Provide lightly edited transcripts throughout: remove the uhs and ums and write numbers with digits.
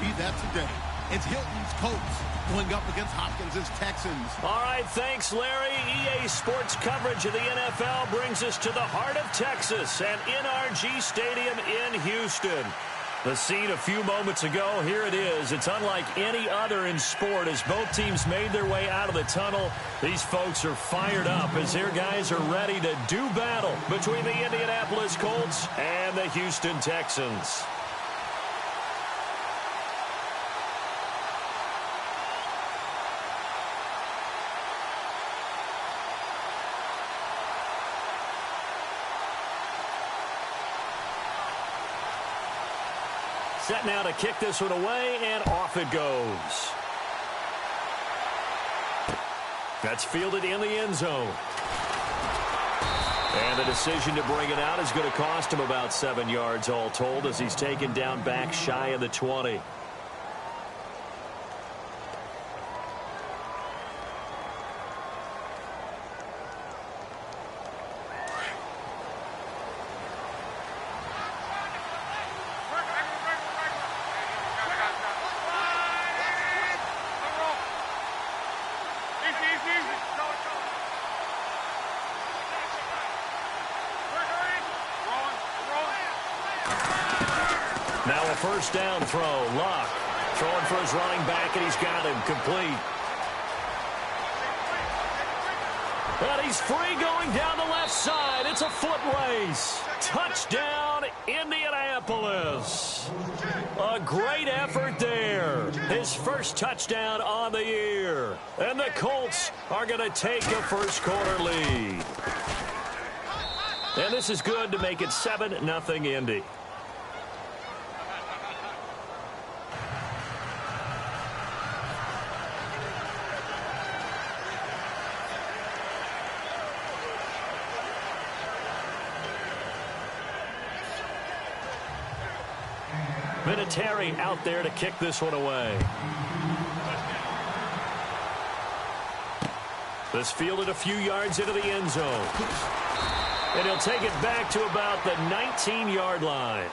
be that today. It's Hilton's Colts going up against Hopkins' Texans. All right, thanks, Larry. EA Sports coverage of the NFL brings us to the heart of Texas and NRG Stadium in Houston. The scene a few moments ago, here it is. It's unlike any other in sport as both teams made their way out of the tunnel. These folks are fired up as their guys are ready to do battle between the Indianapolis Colts and the Houston Texans. Set now to kick this one away, and off it goes. That's fielded in the end zone. And the decision to bring it out is going to cost him about 7 yards all told as he's taken down back shy of the 20. Now a first down throw. Luck throwing for his running back, and he's got him complete. But he's free going down the left side. It's a foot race. Touchdown, Indianapolis. A great effort there. His first touchdown on the year. And the Colts are going to take a first quarter lead. And this is good to make it 7-0 Indy. Vinatieri out there to kick this one away. This fielded a few yards into the end zone. And he'll take it back to about the 19-yard line.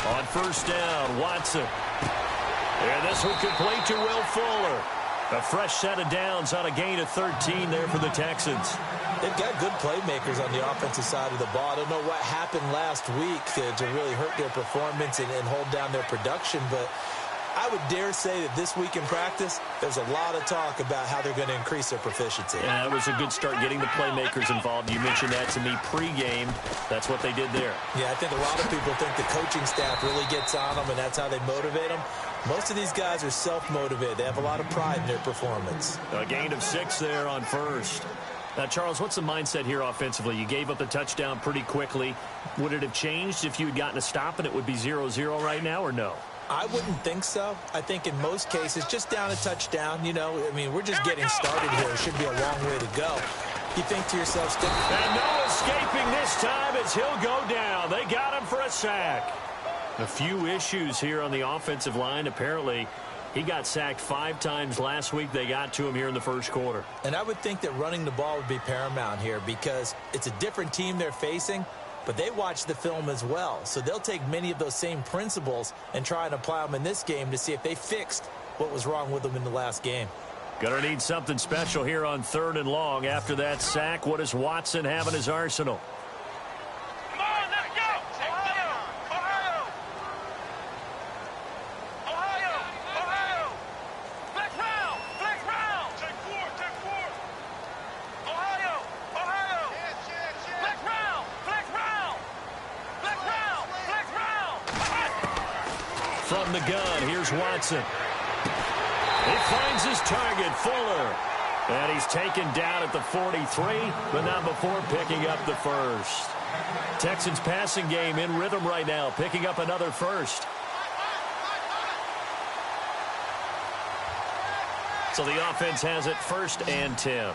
On first down, Watson. And this one complete to Will Fuller. A fresh set of downs on a gain of 13 there for the Texans. They've got good playmakers on the offensive side of the ball. I don't know what happened last week to really hurt their performance and hold down their production, but I would dare say that this week in practice, there's a lot of talk about how they're going to increase their proficiency. Yeah, that was a good start getting the playmakers involved. You mentioned that to me pregame. That's what they did there. Yeah, I think a lot of people think the coaching staff really gets on them, and that's how they motivate them. Most of these guys are self-motivated. They have a lot of pride in their performance. A gain of 6 there on first. Now, Charles, what's the mindset here offensively? You gave up the touchdown pretty quickly. Would it have changed if you had gotten a stop and it would be 0-0 right now, or no? I wouldn't think so. I think in most cases, just down a touchdown, you know, I mean, we're just getting started here. It should be a long way to go. You think to yourself, and no escaping this time as he'll go down. They got him for a sack. A few issues here on the offensive line. Apparently, he got sacked 5 times last week. They got to him here in the first quarter. And I would think that running the ball would be paramount here because it's a different team they're facing, but they watch the film as well. So they'll take many of those same principles and try and apply them in this game to see if they fixed what was wrong with them in the last game. Gonna need something special here on 3rd and long. After that sack, what does Watson have in his arsenal? Come on, let's go! Ohio! Ohio! Ohio! Ohio! Flex round! Flex round! Take 4! Ohio! Ohio! Flex round! Flex round! Flex round! Flex round! From the gun, here's Watson. He finds his target, Fuller. And he's taken down at the 43, but not before picking up the first. Texans passing game in rhythm right now, picking up another first. So the offense has it 1st and 10.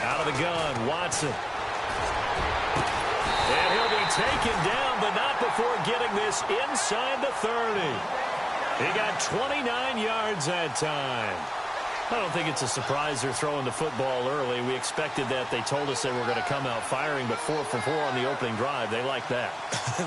Out of the gun, Watson. And he'll be taken down, but not before getting this inside the 30. He got 29 yards that time. I don't think it's a surprise they're throwing the football early. We expected that. They told us they were going to come out firing, but 4 for 4 on the opening drive. They like that.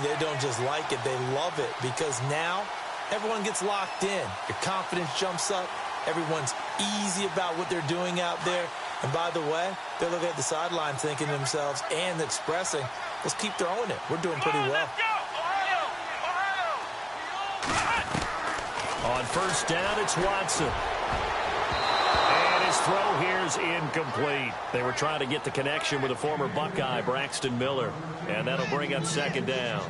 They don't just like it. They love it because now everyone gets locked in. Your confidence jumps up. Everyone's easy about what they're doing out there. And by the way, they're looking at the sideline thinking to themselves and expressing, let's keep throwing it. We're doing pretty well. On 1st down, it's Watson. And his throw here's incomplete. They were trying to get the connection with a former Buckeye, Braxton Miller. And that'll bring up 2nd down.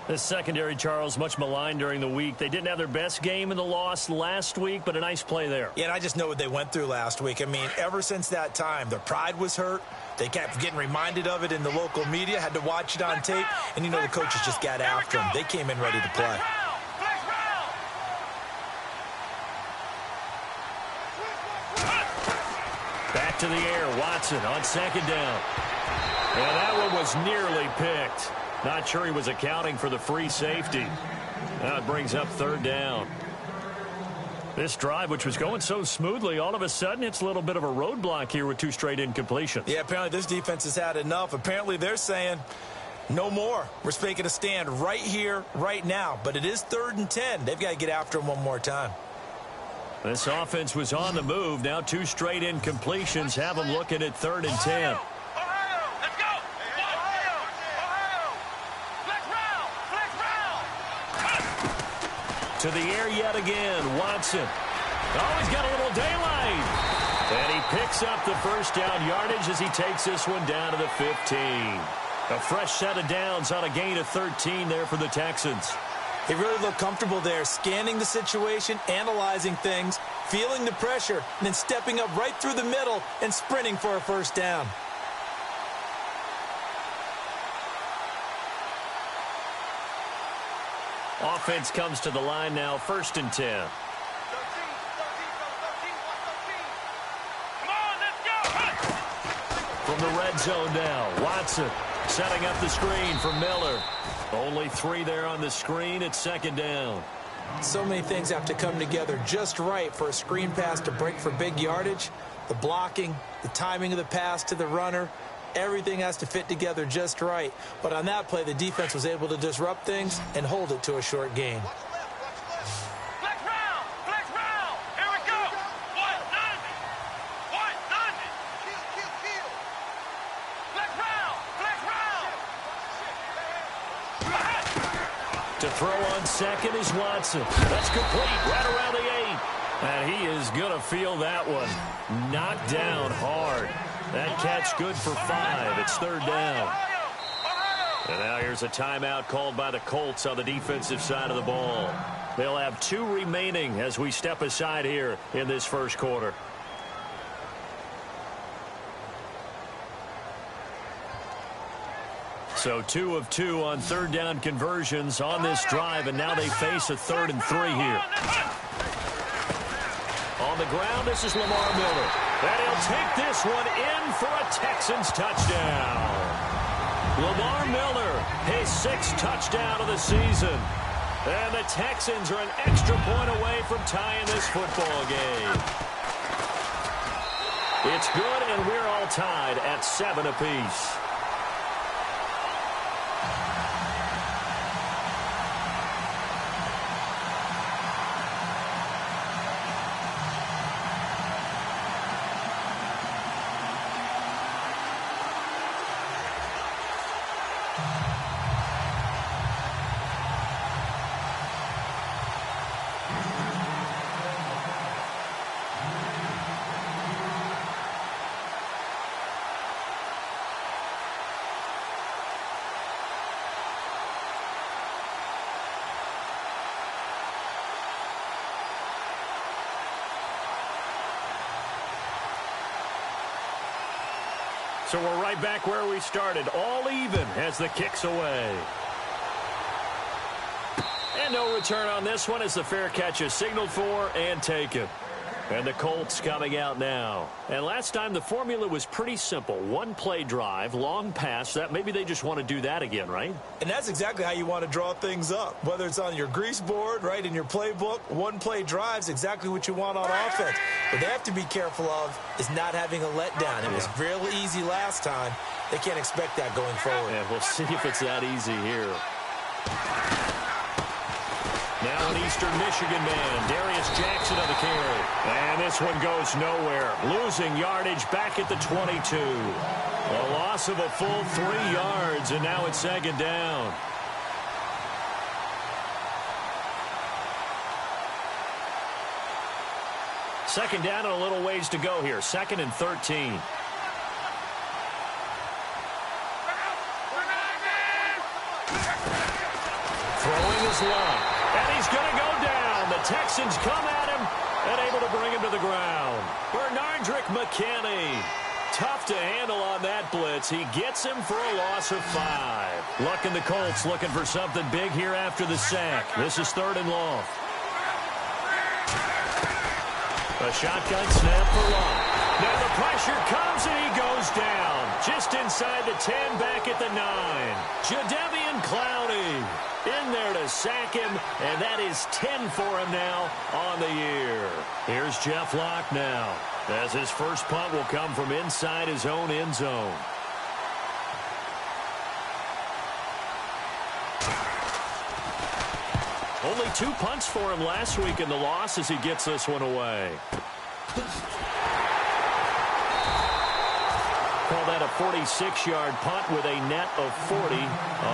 This secondary, Charles, much maligned during the week. They didn't have their best game in the loss last week, but a nice play there. Yeah, and I just know what they went through last week. I mean, ever since that time, their pride was hurt. They kept getting reminded of it in the local media, had to watch it on tape, and you know the coaches just got after them. They came in ready to play. Back to the air, Watson on 2nd down. And that one was nearly picked. Not sure he was accounting for the free safety. Now it brings up 3rd down. This drive, which was going so smoothly, all of a sudden it's a little bit of a roadblock here with 2 straight incompletions. Yeah, apparently this defense has had enough. Apparently they're saying, no more. We're making a stand right here, right now. But it is 3rd and 10. They've got to get after him one more time. This offense was on the move. Now 2 straight incompletions have them looking at 3rd and 10. To the air yet again, Watson. Oh, he's got a little daylight. And he picks up the 1st down yardage as he takes this one down to the 15. A fresh set of downs on a gain of 13 there for the Texans. They really look comfortable there, scanning the situation, analyzing things, feeling the pressure, and then stepping up right through the middle and sprinting for a 1st down. Offense comes to the line now, 1st and 10. From the red zone now, Watson setting up the screen for Miller. Only 3 there on the screen. It's 2nd down. So many things have to come together just right for a screen pass to break for big yardage. The blocking, the timing of the pass to the runner, everything has to fit together just right. But on that play, the defense was able to disrupt things and hold it to a short gain. To throw on 2nd is Watson. That's complete right around the 8. And he is going to feel that one. Knocked down hard. That catch good for 5. It's 3rd down. And now here's a timeout called by the Colts on the defensive side of the ball. They'll have 2 remaining as we step aside here in this 1st quarter. So 2 of 2 on 3rd down conversions on this drive, and now they face a 3rd and 3 here. On the ground, this is Lamar Miller. And he'll take this one in for a Texans touchdown. Lamar Miller, his 6th touchdown of the season. And the Texans are an extra point away from tying this football game. It's good, and we're all tied at 7 apiece. So we're right back where we started, all even as the kick's away. And no return on this one as the fair catch is signaled for and taken. And the Colts coming out now. And last time the formula was pretty simple. One play drive, long pass. That maybe they just want to do that again, right? And that's exactly how you want to draw things up. Whether it's on your grease board, right, in your playbook, one play drive is exactly what you want on offense. What they have to be careful of is not having a letdown. It was real easy last time. They can't expect that going forward. Yeah, we'll see if it's that easy here. Now an Eastern Michigan man, Darius Jackson of the carry. And this one goes nowhere. Losing yardage back at the 22. A loss of a full 3 yards, and now it's second down. Second down and a little ways to go here. 2nd and 13. Throwing is long. And he's going to go down. The Texans come at him and able to bring him to the ground. Bernardrick McKinney. Tough to handle on that blitz. He gets him for a loss of 5. Looking the Colts looking for something big here after the sack. This is 3rd and long. A shotgun snap for Long. Now the pressure comes and he goes down. Just inside the 10, back at the 9. Jadeveon Clowney in there to sack him, and that is 10 for him now on the year. Here's Jeff Locke now, as his first punt will come from inside his own end zone. Only 2 punts for him last week in the loss as he gets this one away. Call that a 46-yard punt with a net of 40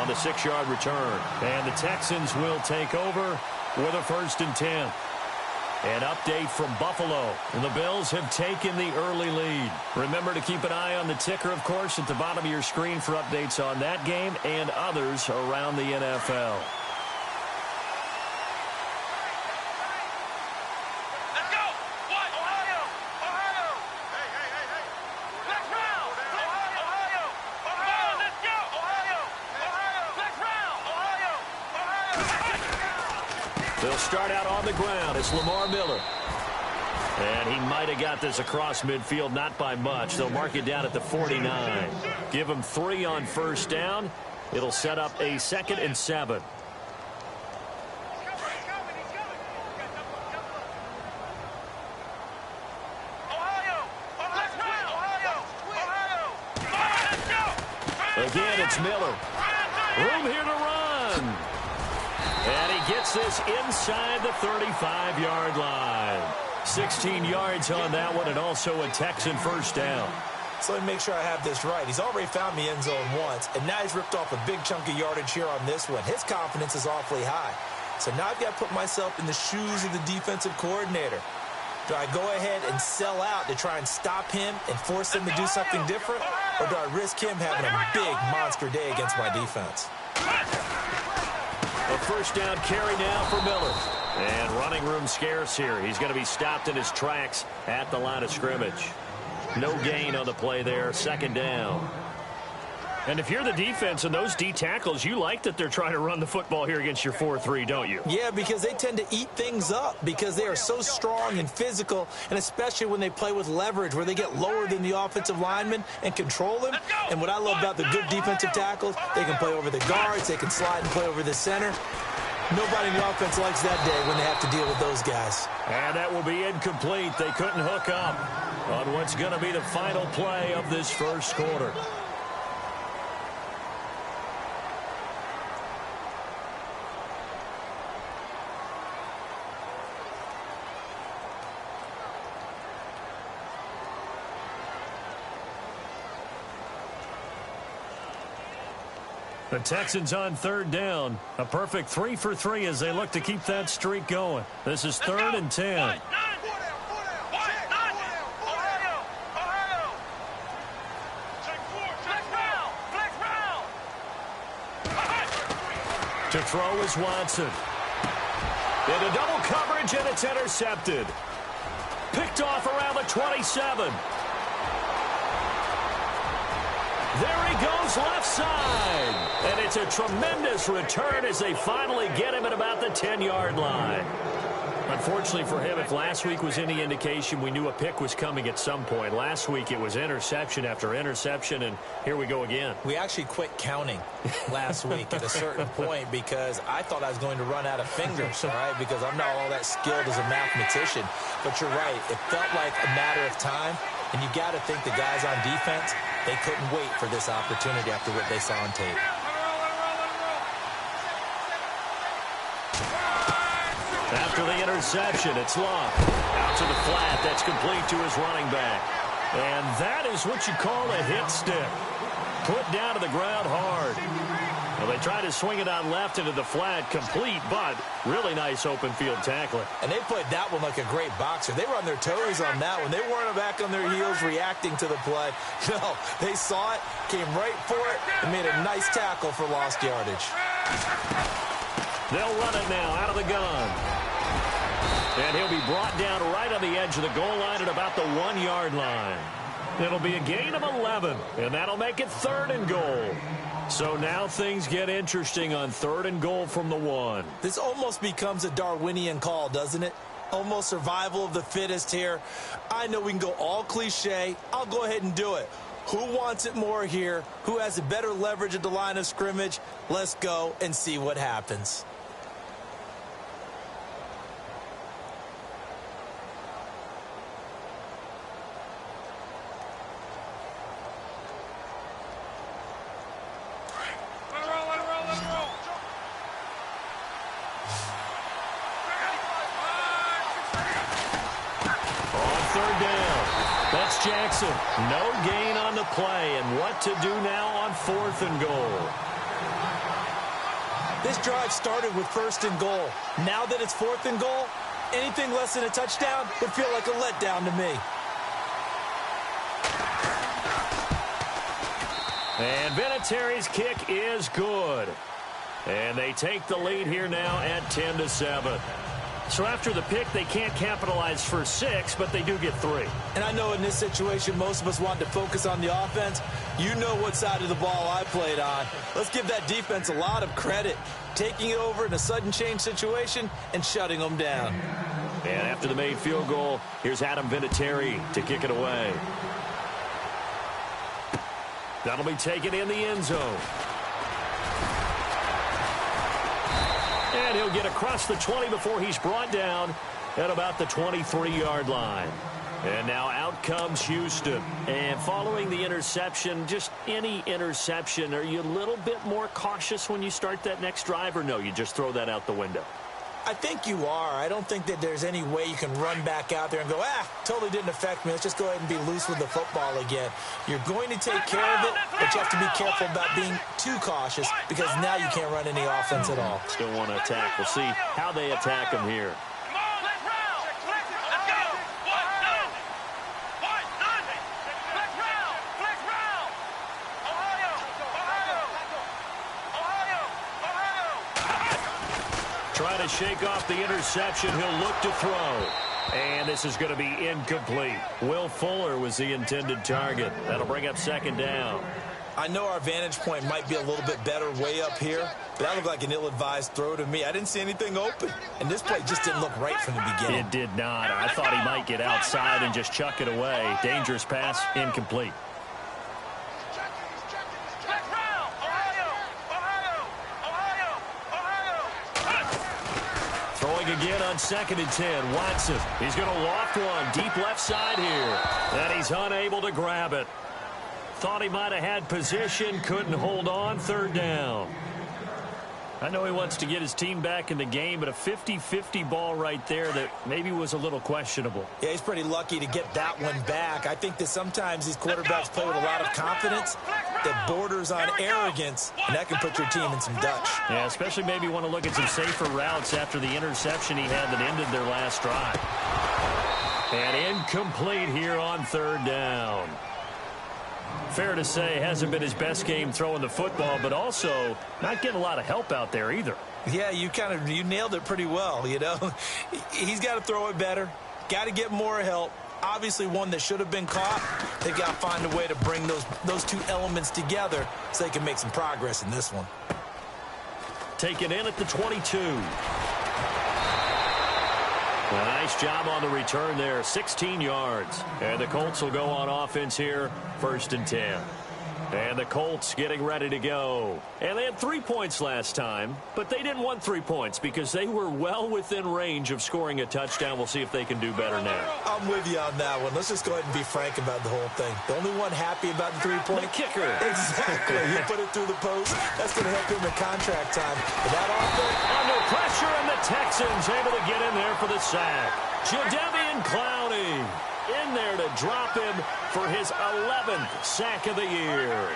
on the 6-yard return. And the Texans will take over with a 1st and 10. An update from Buffalo. And the Bills have taken the early lead. Remember to keep an eye on the ticker, of course, at the bottom of your screen for updates on that game and others around the NFL. They'll start out on the ground. It's Lamar Miller. And he might have got this across midfield, not by much. They'll mark it down at the 49. Give him 3 on 1st down. It'll set up a 2nd and 7. Again, it's Miller. Room here to run. And he gets this inside the 35-yard line. 16 yards on that one, and also a Texan 1st down. So let me make sure I have this right. He's already found the end zone once, and now he's ripped off a big chunk of yardage here on this one. His confidence is awfully high. So now I've got to put myself in the shoes of the defensive coordinator. Do I go ahead and sell out to try and stop him and force him to do something different? Or do I risk him having a big monster day against my defense? A 1st down carry now for Miller. And running room scarce here. He's going to be stopped in his tracks at the line of scrimmage. No gain on the play there. 2nd down. And if you're the defense and those D tackles, you like that they're trying to run the football here against your 4-3, don't you? Yeah, because they tend to eat things up because they are so strong and physical, and especially when they play with leverage where they get lower than the offensive linemen and control them. And what I love about the good defensive tackles, they can play over the guards, they can slide and play over the center. Nobody in the offense likes that day when they have to deal with those guys. And that will be incomplete. They couldn't hook up on what's going to be the final play of this 1st quarter. The Texans on 3rd down. A perfect 3 for 3 as they look to keep that streak going. This is 3rd and 10. To throw is Watson. Into double coverage, and it's intercepted. Picked off around the 27. There he goes left side. And it's a tremendous return as they finally get him at about the 10-yard line. Unfortunately for him, if last week was any indication, we knew a pick was coming at some point. Last week it was interception after interception, and here we go again. We actually quit counting last week at a certain point because I thought I was going to run out of fingers, all right, because I'm not all that skilled as a mathematician. But you're right. It felt like a matter of time, and you got to think the guys on defense, they couldn't wait for this opportunity after what they saw on tape. After the interception, it's Love. Out to the flat. That's complete to his running back. And that is what you call a hit stick. Put down to the ground hard. Well, they tried to swing it on left into the flat, complete, but really nice open field tackling. And they played that one like a great boxer. They were on their toes on that one. They weren't back on their heels reacting to the play. No, they saw it, came right for it, and made a nice tackle for lost yardage. They'll run it now out of the gun. And he'll be brought down right on the edge of the goal line at about the 1-yard line. It'll be a gain of 11, and that'll make it 3rd and goal. So now things get interesting on 3rd and goal from the 1. This almost becomes a Darwinian call, doesn't it? Almost survival of the fittest here. I know we can go all cliche. I'll go ahead and do it. Who wants it more here? Who has a better leverage at the line of scrimmage? Let's go and see what happens. Jackson, no gain on the play, and what to do now on 4th and goal. This drive started with 1st and goal. Now that it's 4th and goal, anything less than a touchdown would feel like a letdown to me. And Vinatieri's kick is good. And they take the lead here now at 10-7. So after the pick, they can't capitalize for 6, but they do get 3. And I know in this situation, most of us want to focus on the offense. You know what side of the ball I played on. Let's give that defense a lot of credit. Taking it over in a sudden change situation and shutting them down. And after the made field goal, here's Adam Vinatieri to kick it away. That'll be taken in the end zone. And he'll get across the 20 before he's brought down at about the 23-yard line. And now out comes Houston. And following the interception, just any interception, are you a little bit more cautious when you start that next drive, or no, you just throw that out the window? I think you are. I don't think that there's any way you can run back out there and go, totally didn't affect me. Let's just go ahead and be loose with the football again. You're going to take care of it, but you have to be careful about being too cautious because now you can't run any offense at all. Still want to attack. We'll see how they attack him here. Trying to shake off the interception. He'll look to throw. And this is going to be incomplete. Will Fuller was the intended target. That'll bring up 2nd down. I know our vantage point might be a little bit better way up here, but that looked like an ill-advised throw to me. I didn't see anything open, and this play just didn't look right from the beginning. It did not. I thought he might get outside and just chuck it away. Dangerous pass, incomplete. Throwing again on 2nd and 10. Watson, he's going to loft one deep left side here. And he's unable to grab it. Thought he might have had position, couldn't hold on. 3rd down. I know he wants to get his team back in the game, but a 50-50 ball right there that maybe was a little questionable. Yeah, he's pretty lucky to get that one back. I think that sometimes these quarterbacks play with a lot of confidence that borders on arrogance, and that can put your team in some Dutch. Yeah, especially maybe want to look at some safer routes after the interception he had that ended their last drive. And incomplete here on 3rd down. Fair to say, hasn't been his best game throwing the football, but also not getting a lot of help out there either. Yeah, you nailed it pretty well, you know. He's got to throw it better, got to get more help. Obviously one that should have been caught. They've got to find a way to bring those two elements together so they can make some progress in this one. Taken in at the 22. A nice job on the return there, 16 yards. And the Colts will go on offense here, 1st and 10. And the Colts getting ready to go. And they had 3 points last time, but they didn't want 3 points because they were well within range of scoring a touchdown. We'll see if they can do better now. I'm with you on that one. Let's just go ahead and be frank about the whole thing. The only one happy about the 3-point? The kicker. Exactly. You put it through the post. That's going to help him in contract time. But that offense... Under pressure, and the Texans able to get in there for the sack. Jadeveon Clowney in there to drop him for his 11th sack of the year.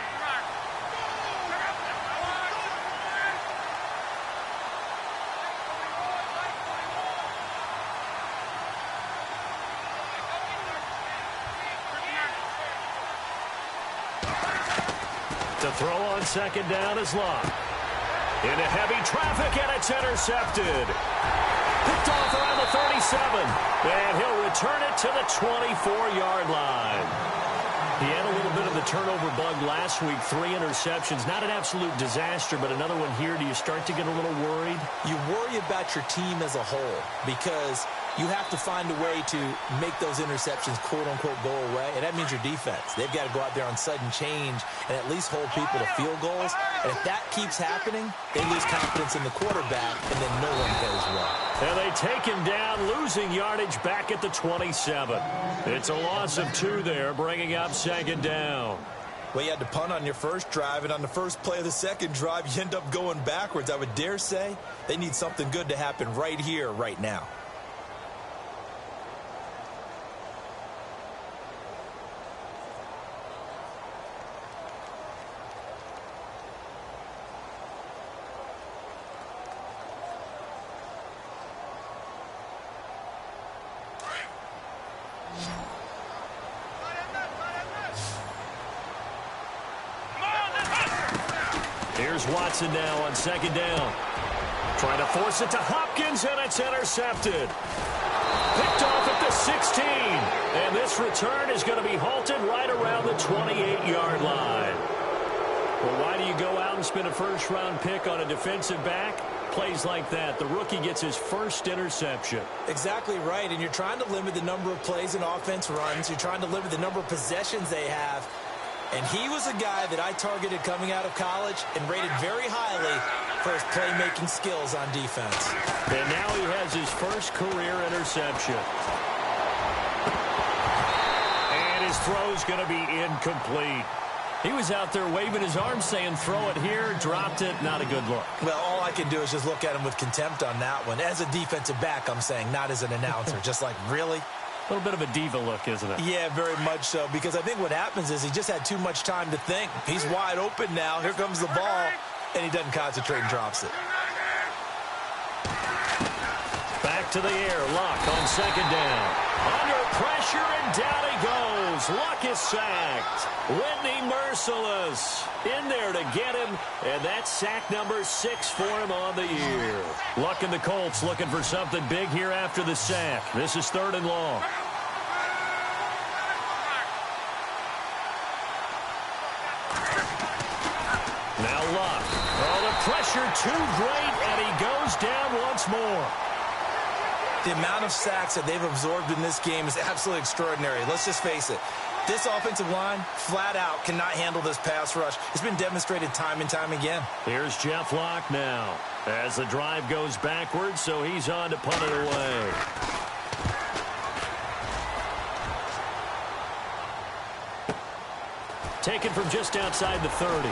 To throw on 2nd down is Locke. Into heavy traffic, and it's intercepted. Picked off around the 37, and he'll return it to the 24-yard line. He had a little bit of the turnover bug last week, 3 interceptions. Not an absolute disaster, but another one here. Do you start to get a little worried? You worry about your team as a whole because you have to find a way to make those interceptions, quote-unquote, go away, and that means your defense. They've got to go out there on sudden change and at least hold people to field goals, and if that keeps happening, they lose confidence in the quarterback, and then no one plays well. And they take him down, losing yardage back at the 27. It's a loss of 2 there, bringing up 2nd down. Well, you had to punt on your first drive, and on the first play of the second drive, you end up going backwards. I would dare say they need something good to happen right here, right now. Here's Watson now on 2nd down. Trying to force it to Hopkins, and it's intercepted. Picked off at the 16. And this return is going to be halted right around the 28-yard line. Well, why do you go out and spend a first-round pick on a defensive back? Plays like that. The rookie gets his first interception. Exactly right, and you're trying to limit the number of plays and offense runs. You're trying to limit the number of possessions they have. And he was a guy that I targeted coming out of college and rated very highly for his playmaking skills on defense. And now he has his first career interception. And his throw's going to be incomplete. He was out there waving his arms saying, throw it here, dropped it, not a good look. Well, all I can do is just look at him with contempt on that one. As a defensive back, I'm saying, not as an announcer. Just like, really? A little bit of a diva look, isn't it? Yeah, very much so, because I think what happens is he just had too much time to think. He's wide open now. Here comes the ball, and he doesn't concentrate and drops it. Back to the air. Luck on 2nd down. Under pressure, and down he goes. Luck is sacked. Whitney Merciless in there to get him, and that's sack number 6 for him on the year. Luck and the Colts looking for something big here after the sack. This is 3rd and long. Now Luck. Oh, the pressure too great, and he goes down once more. The amount of sacks that they've absorbed in this game is absolutely extraordinary. Let's just face it. This offensive line, flat out, cannot handle this pass rush. It's been demonstrated time and time again. Here's Jeff Locke now as the drive goes backwards, so he's on to punt it away. Taken from just outside the 30.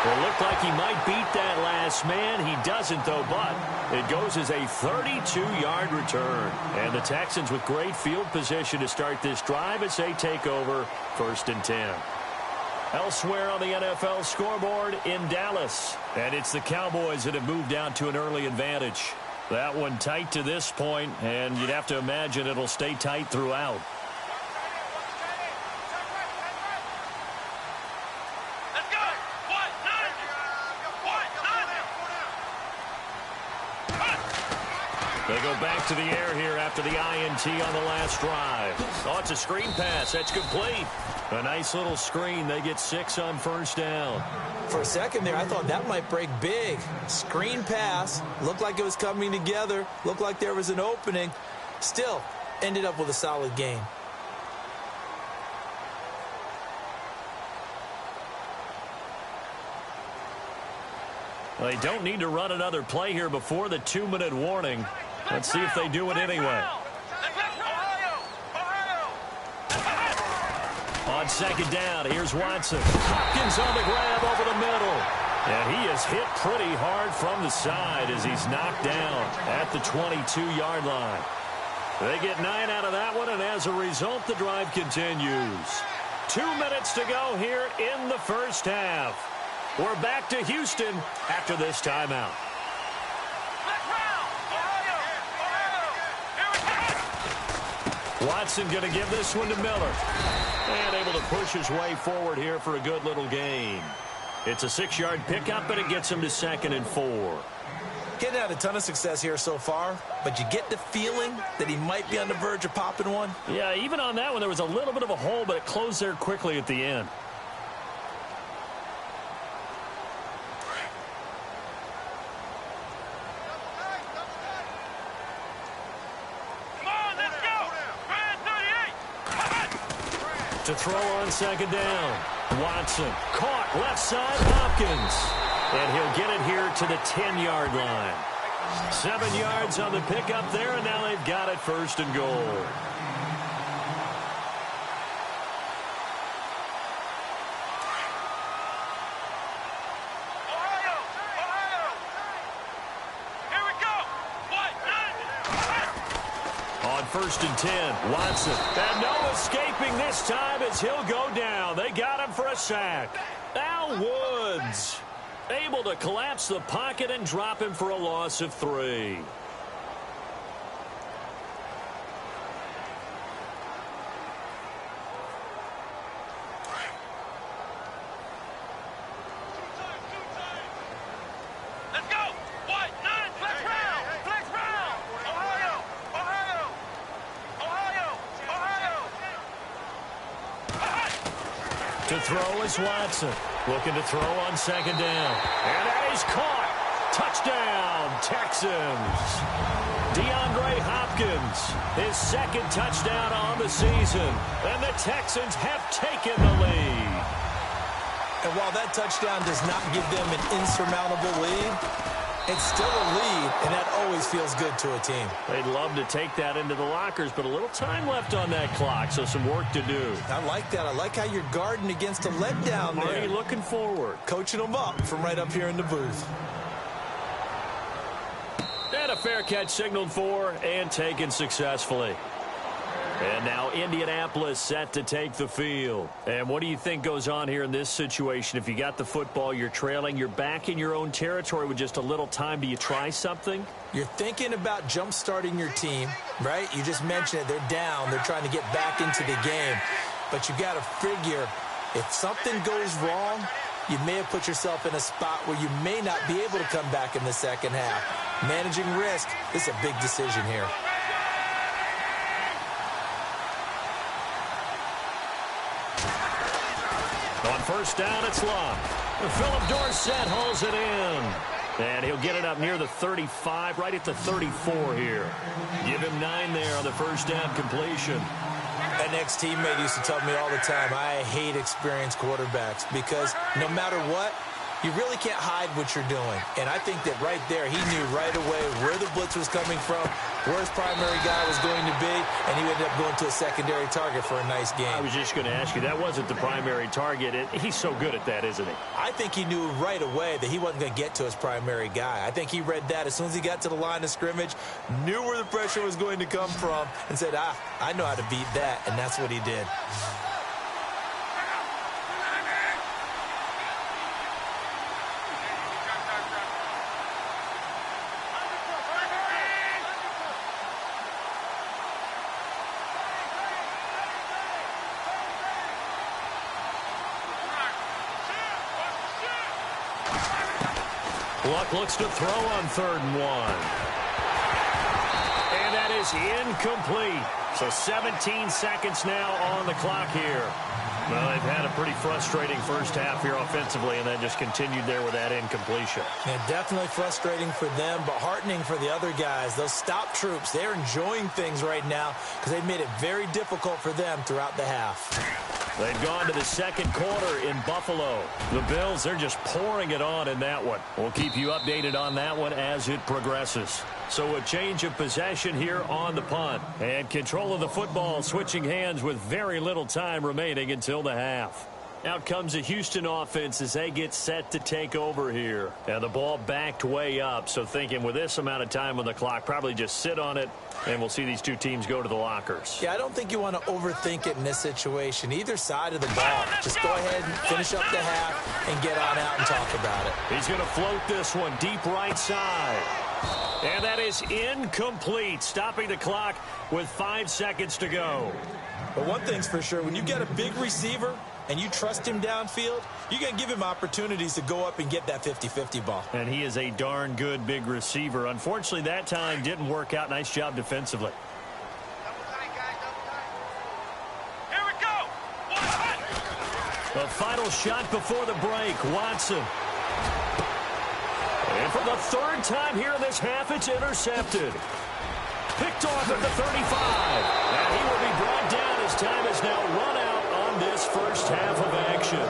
It looked like he might beat that last man. He doesn't, though, but it goes as a 32-yard return. And the Texans with great field position to start this drive as they take over 1st and 10. Elsewhere on the NFL scoreboard in Dallas. And it's the Cowboys that have moved out to an early advantage. That one tight to this point, and you'd have to imagine it'll stay tight throughout. They go back to the air here after the INT on the last drive. Oh, it's a screen pass. That's complete. A nice little screen. They get 6 on first down. For a second there, I thought that might break big. Screen pass. Looked like it was coming together. Looked like there was an opening. Still, ended up with a solid game. Well, they don't need to run another play here before the 2-minute warning. Let's see if they do it anyway. On second down, here's Watson. Hopkins on the grab over the middle. And he is hit pretty hard from the side as he's knocked down at the 22-yard line. They get 9 out of that one, and as a result, the drive continues. 2 minutes to go here in the first half. We're back to Houston after this timeout. Watson going to give this one to Miller. And able to push his way forward here for a good little gain. It's a 6-yard pickup, and it gets him to 2nd and 4. Getting out a ton of success here so far, but you get the feeling that he might be on the verge of popping one. Yeah, even on that one, there was a little bit of a hole, but it closed there quickly at the end. To throw on second down. Watson caught left side, Hopkins. And he'll get it here to the 10-yard line. 7 yards on the pickup there, and now they've got it 1st and goal. On 1st and 10, Watson. And no escaping this time as he'll go down. They got him for a sack. Al Woods able to collapse the pocket and drop him for a loss of 3. To throw is Watson. Looking to throw on second down. And that is caught. Touchdown, Texans. DeAndre Hopkins, his 2nd touchdown on the season. And the Texans have taken the lead. And while that touchdown does not give them an insurmountable lead, it's still a lead, and that always feels good to a team. They'd love to take that into the lockers, but a little time left on that clock, so some work to do. I like that. I like how you're guarding against a letdown there. Already looking forward. Coaching them up from right up here in the booth. And a fair catch signaled for and taken successfully. And now Indianapolis set to take the field. And what do you think goes on here in this situation? If you got the football, you're trailing, you're back in your own territory with just a little time. Do you try something? You're thinking about jump-starting your team, right? You just mentioned it. They're down. They're trying to get back into the game. But you got to figure if something goes wrong, you may have put yourself in a spot where you may not be able to come back in the second half. Managing risk is a big decision here. On first down, it's Love. Philip Dorsett hauls it in. And he'll get it up near the 35, right at the 34 here. Give him 9 there on the first down completion. An ex-teammate used to tell me all the time, I hate experienced quarterbacks because no matter what, you really can't hide what you're doing. And I think that right there, he knew right away where the blitz was coming from, where his primary guy was going to be, and he ended up going to a secondary target for a nice game. I was just going to ask you, that wasn't the primary target. He's so good at that, isn't he? I think he knew right away that he wasn't going to get to his primary guy. I think he read that as soon as he got to the line of scrimmage, knew where the pressure was going to come from, and said, I know how to beat that, and that's what he did. Luck looks to throw on 3rd and 1. is incomplete. So 17 seconds now on the clock here. Well, they've had a pretty frustrating first half here offensively, and then just continued there with that incompletion. Yeah, definitely frustrating for them, but heartening for the other guys. Those stop troops, they're enjoying things right now because they've made it very difficult for them throughout the half. They've gone to the second quarter in Buffalo. The Bills, they're just pouring it on in that one. We'll keep you updated on that one as it progresses. So a change of possession here on the punt. And control of the football switching hands with very little time remaining until the half. Out comes the Houston offense as they get set to take over here. And the ball backed way up. So thinking with this amount of time on the clock, probably just sit on it, and we'll see these two teams go to the lockers. Yeah, I don't think you want to overthink it in this situation. Either side of the ball. Just go ahead and finish up the half and get on out and talk about it. He's going to float this one deep right side. And that is incomplete, stopping the clock with 5 seconds to go. But one thing's for sure, when you get a big receiver and you trust him downfield, you're going to give him opportunities to go up and get that 50-50 ball. And he is a darn good big receiver. Unfortunately, that time didn't work out. Nice job defensively. Here we go. The final shot before the break, Watson. And for the third time here in this half, it's intercepted. Picked off at the 35. And he will be brought down as time is now run out on this first half of action.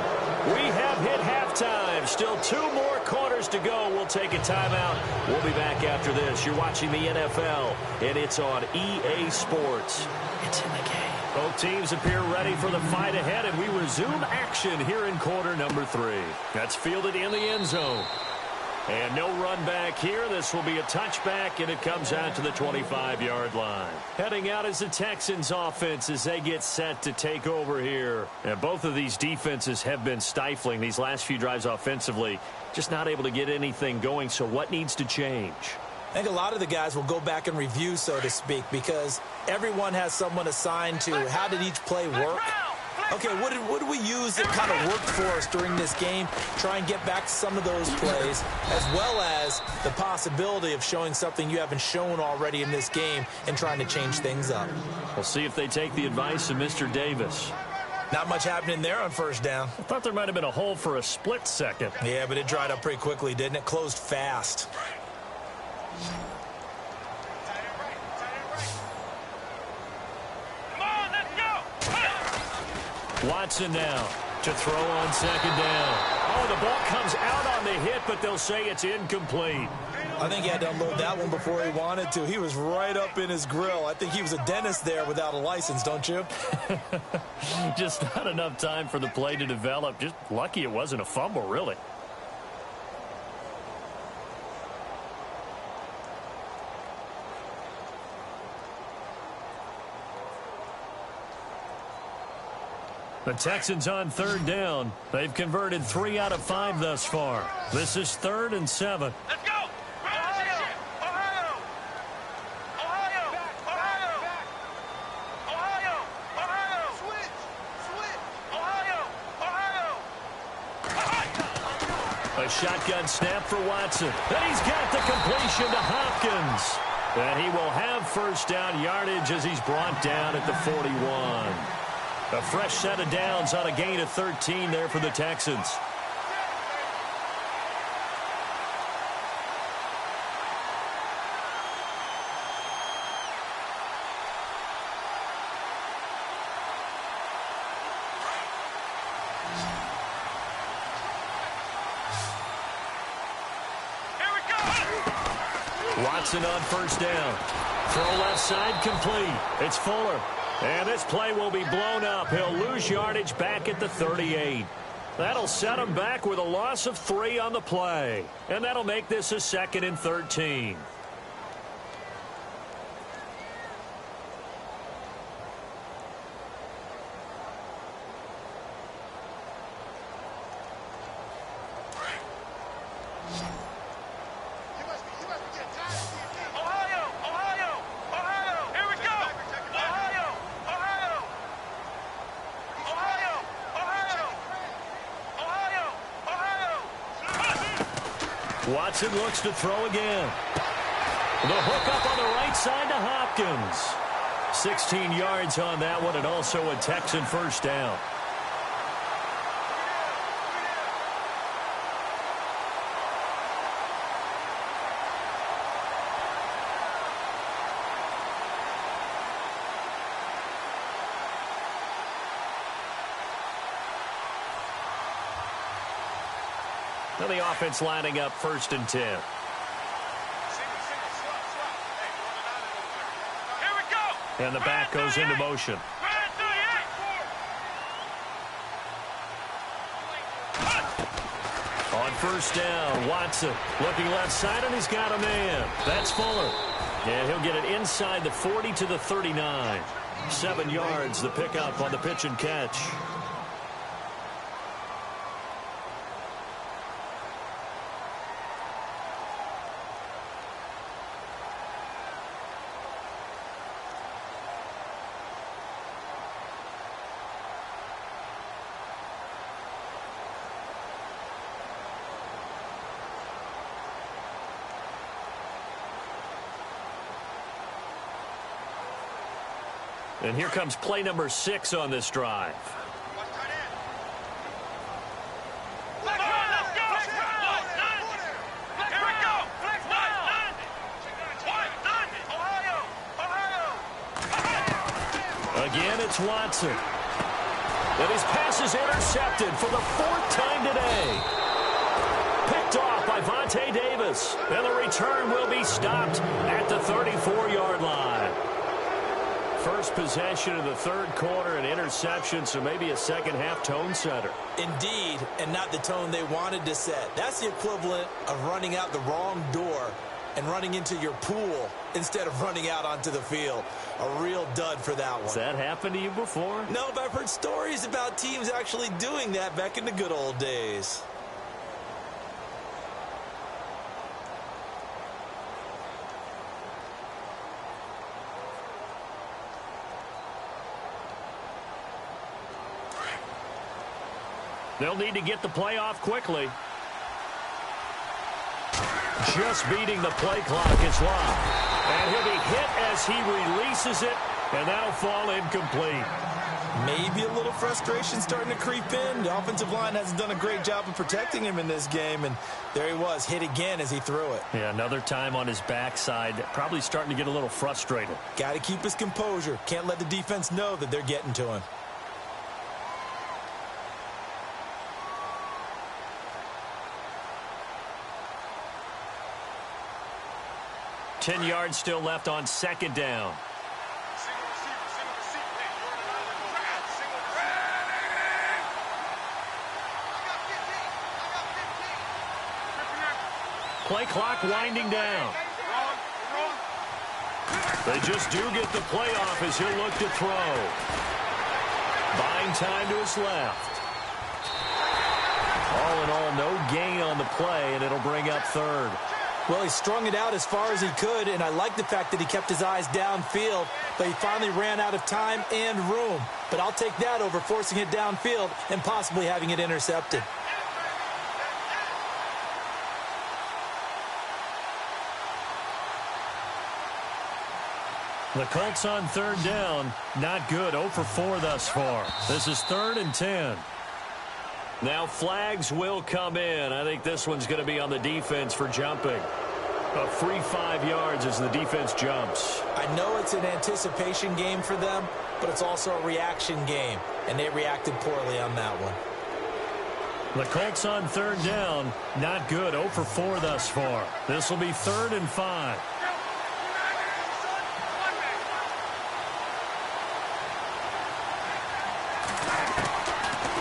We have hit halftime. Still 2 more quarters to go. We'll take a timeout. We'll be back after this. You're watching the NFL, and it's on EA Sports. It's in the game. Both teams appear ready for the fight ahead, and we resume action here in quarter number 3. That's fielded in the end zone. And no run back here. This will be a touchback, and it comes out to the 25-yard line. Heading out is the Texans offense as they get set to take over here. And both of these defenses have been stifling these last few drives offensively. Just not able to get anything going, so what needs to change? I think a lot of the guys will go back and review, so to speak, because everyone has someone assigned to how did each play work. Okay, what did we use that kind of worked for us during this game? Try and get back to some of those plays, as well as the possibility of showing something you haven't shown already in this game and trying to change things up. We'll see if they take the advice of Mr. Davis. Not much happening there on first down. I thought there might have been a hole for a split second. Yeah, but it dried up pretty quickly, didn't it? Closed fast. Watson now to throw on second down. Oh, the ball comes out on the hit, but they'll say it's incomplete. I think he had to unload that one before he wanted to. He was right up in his grill. I think he was a dentist there without a license, don't you? Just not enough time for the play to develop. Just lucky it wasn't a fumble, really. The Texans on third down. They've converted 3 out of 5 thus far. This is 3rd and 7. Let's go. Ohio. Ohio. Ohio. Ohio. Ohio. Ohio. Switch. Ohio. Ohio. A shotgun snap for Watson. And he's got the completion to Hopkins. And he will have first down yardage as he's brought down at the 41. A fresh set of downs on a gain of 13 there for the Texans. Watson on first down. Throw left side complete. It's Fuller. And this play will be blown up. He'll lose yardage back at the 38. That'll set him back with a loss of 3 on the play. And that'll make this a 2nd and 13. Watson looks to throw again. The hook up on the right right side to Hopkins. 16 yards on that one, and also a Texan first down. Now the offense lining up 1st and 10. And the back goes into motion. On 1st down, Watson looking left side, and he's got a man. That's Fuller. And he'll get it inside the 40 to the 39. 7 yards, the pickup on the pitch and catch. And here comes play number 6 on this drive. Again, it's Watson. And his pass is intercepted for the 4th time today. Picked off by Vontae Davis. And the return will be stopped at the 34-yard line. First possession of the 3rd quarter, an interception, so maybe a second-half tone setter. Indeed, and not the tone they wanted to set. That's the equivalent of running out the wrong door and running into your pool instead of running out onto the field. A real dud for that one. Has that happened to you before? No, but I've heard stories about teams actually doing that back in the good old days. They'll need to get the play off quickly. Just beating the play clock is Locke. And he'll be hit as he releases it, and that'll fall incomplete. Maybe a little frustration starting to creep in. The offensive line hasn't done a great job of protecting him in this game, and there he was, hit again as he threw it. Yeah, another time on his backside, probably starting to get a little frustrated. Got to keep his composure. Can't let the defense know that they're getting to him. Ten yards still left on 2nd down. Play clock winding down. They just do get the play off as he'll look to throw. Buying time to his left. All in all, no gain on the play, and it'll bring up 3rd. Well, he strung it out as far as he could, and I like the fact that he kept his eyes downfield, but he finally ran out of time and room. But I'll take that over forcing it downfield and possibly having it intercepted. The Colts on 3rd down. Not good. 0 for 4 thus far. This is 3rd and 10. Now flags will come in. I think this one's going to be on the defense for jumping. A free 5 yards as the defense jumps. I know it's an anticipation game for them, but it's also a reaction game, and they reacted poorly on that one. The Colts on 3rd down. Not good. 0 for 4 thus far. This will be 3rd and 5.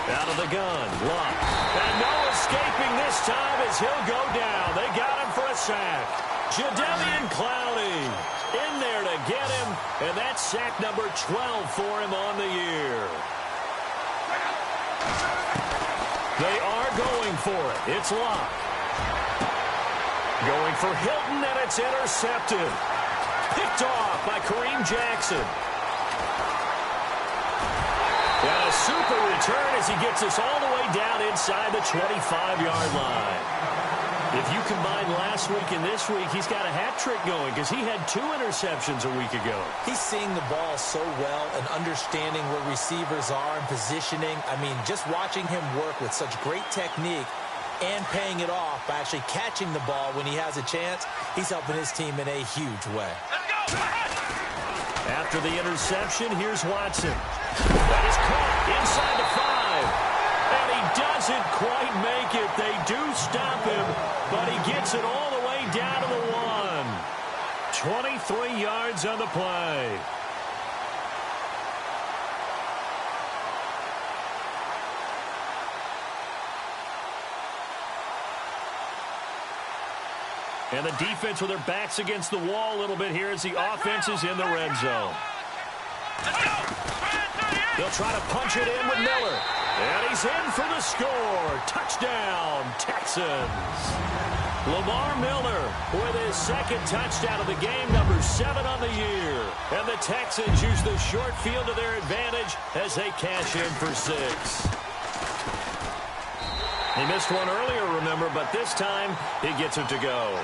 Out of the gun, Luck. And no escaping this time as he'll go down. They got him for a sack. Jadeveon Clowney in there to get him, and that's sack number 12 for him on the year. They are going for it. It's Luck. Going for Hilton, and it's intercepted. Picked off by Kareem Jackson. And a super return as he gets us all the way down inside the 25-yard line. If you combine last week and this week, he's got a hat trick going because he had 2 interceptions a week ago. He's seeing the ball so well and understanding where receivers are and positioning. I mean, just watching him work with such great technique and paying it off by actually catching the ball when he has a chance, he's helping his team in a huge way. After the interception, here's Watson. That is caught inside the 5. And he doesn't quite make it. They do stop him, but he gets it all the way down to the 1. 23 yards on the play. And the defense with their backs against the wall a little bit here as the offense is in the red zone. They'll try to punch it in with Miller. And he's in for the score. Touchdown, Texans. Lamar Miller with his second touchdown of the game, number 7 on the year. And the Texans use the short field to their advantage as they cash in for 6. He missed one earlier, remember, but this time he gets it to go.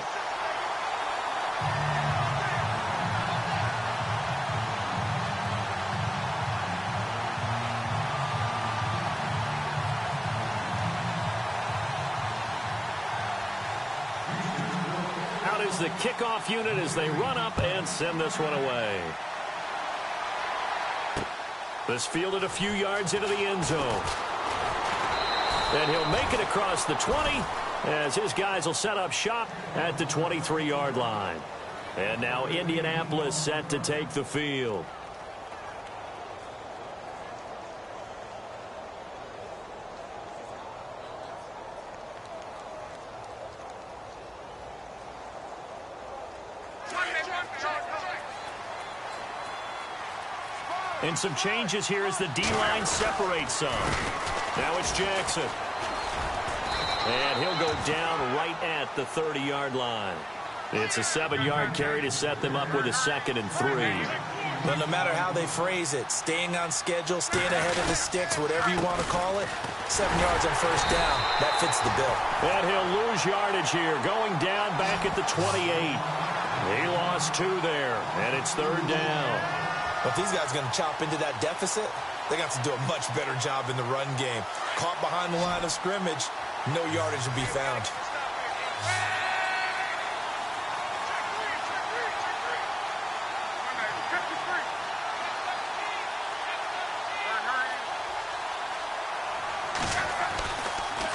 Out is the kickoff unit as they run up and send this one away. This fielded a few yards into the end zone. And he'll make it across the 20 as his guys will set up shop at the 23-yard line. And now Indianapolis set to take the field. And some changes here as the D-line separates some. Now it's Jackson. And he'll go down right at the 30-yard line. It's a 7-yard carry to set them up with a 2nd and 3. Well, no matter how they phrase it, staying on schedule, staying ahead of the sticks, whatever you want to call it, 7 yards on first down, that fits the bill. And he'll lose yardage here, going down back at the 28. He lost 2 there, and it's 3rd down. But these guys are going to chop into that deficit. They got to do a much better job in the run game. Caught behind the line of scrimmage, no yardage to be found.